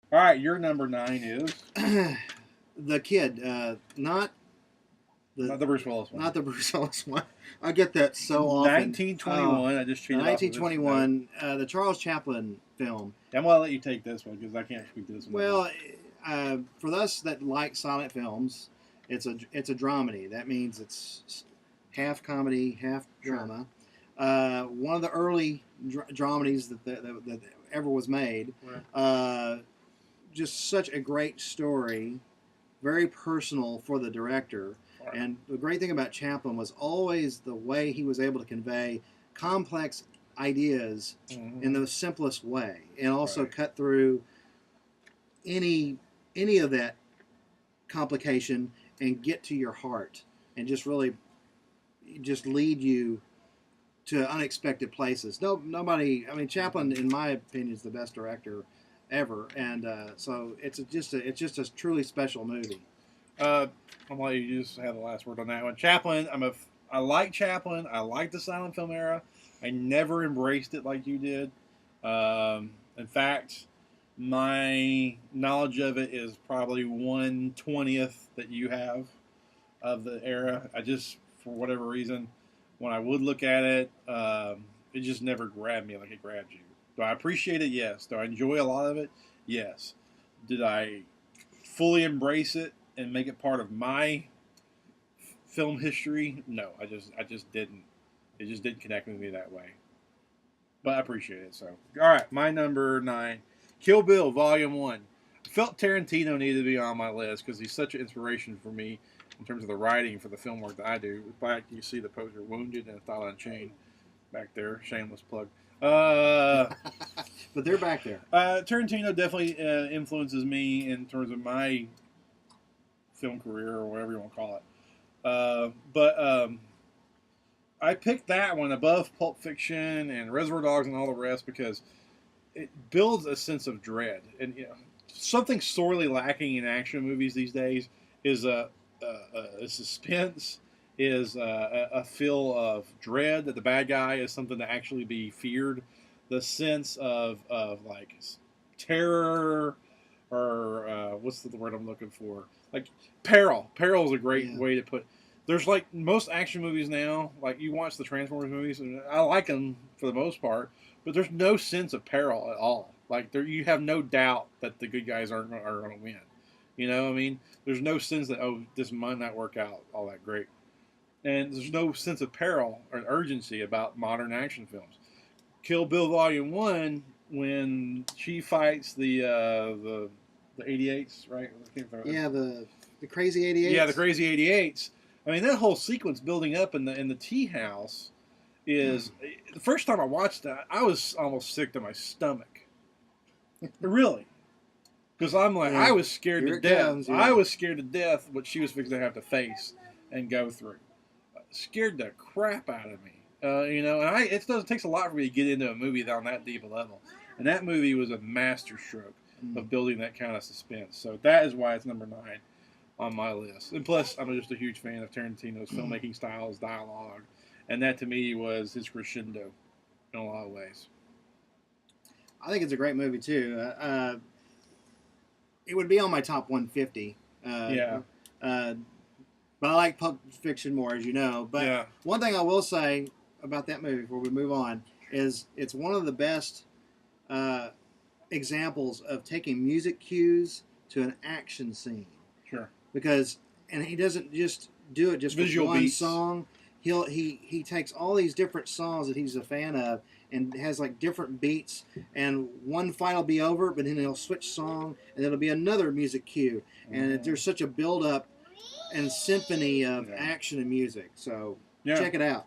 All right, your number 9 is The Kid, not not the Bruce Willis one. not the Bruce Willis one. I get that so often. 1921. I just The cheated off of this. 1921, the Charles Chaplin film. I'm gonna let you take this one because I can't speak to this one. Well, for us that like silent films, it's a dramedy. That means it's half comedy, half drama. One of the early dramedies that ever was made. Right. Just such a great story, very personal for the director. Right. And the great thing about Chaplin was always the way he was able to convey complex ideas in the simplest way, and also cut through any of that complication and get to your heart and just really just lead you to unexpected places. Nobody. I mean, Chaplin, in my opinion, is the best director ever, and so it's just a truly special movie. I'm gonna let you just have the last word on that one. Chaplin. I like Chaplin. I like the silent film era. I never embraced it like you did. In fact, my knowledge of it is probably 1/20th that you have of the era. I just, for whatever reason, when I would look at it, it just never grabbed me like it grabbed you. Do I appreciate it? Yes. Do I enjoy a lot of it? Yes. Did I fully embrace it and make it part of my film history? No, I just didn't. It just didn't connect with me that way. But I appreciate it. So, all right, my number 9, Kill Bill Volume 1. I felt Tarantino needed to be on my list because he's such an inspiration for me in terms of the writing for the film work that I do. Back, you see the poster, Wounded and Thought on Chain, back there. Shameless plug. But they're back there. Tarantino definitely influences me in terms of my film career or whatever you want to call it. But I picked that one above Pulp Fiction and Reservoir Dogs and all the rest because it builds a sense of dread. And something sorely lacking in action movies these days is a suspense, is a feel of dread that the bad guy is something to actually be feared. The sense of like terror or what's the word I'm looking for? Like peril. Peril is a great way to put. There's like most action movies now, like you watch the Transformers movies, and I like them for the most part, but there's no sense of peril at all. Like you have no doubt that the good guys are going to win. You know what I mean? There's no sense that, oh, this might not work out all that great. And there's no sense of peril or urgency about modern action films. Kill Bill Volume 1, when she fights the 88s, right? Yeah, the crazy 88s. Yeah, the crazy 88s. I mean, that whole sequence building up in the tea house is the first time I watched that, I was almost sick to my stomach. Really, because I'm like, I was scared to death. I was scared to death what she was fixing to have to face and go through. Scared the crap out of me. And it takes a lot for me to get into a movie on that deep a level. And that movie was a masterstroke of building that kind of suspense. So that is why it's number 9 on my list. And plus, I'm just a huge fan of Tarantino's filmmaking style, his dialogue. And that, to me, was his crescendo in a lot of ways. I think it's a great movie, too. It would be on my top 150. But I like Pulp Fiction more, as you know. But one thing I will say about that movie before we move on is it's one of the best examples of taking music cues to an action scene. Sure. Because, and he doesn't just do it just visual with one beats. song. He takes all these different songs that he's a fan of and has like different beats, and one fight will be over, but then he'll switch song and it'll be another music cue, and there's such a build up and symphony of action and music. So check it out.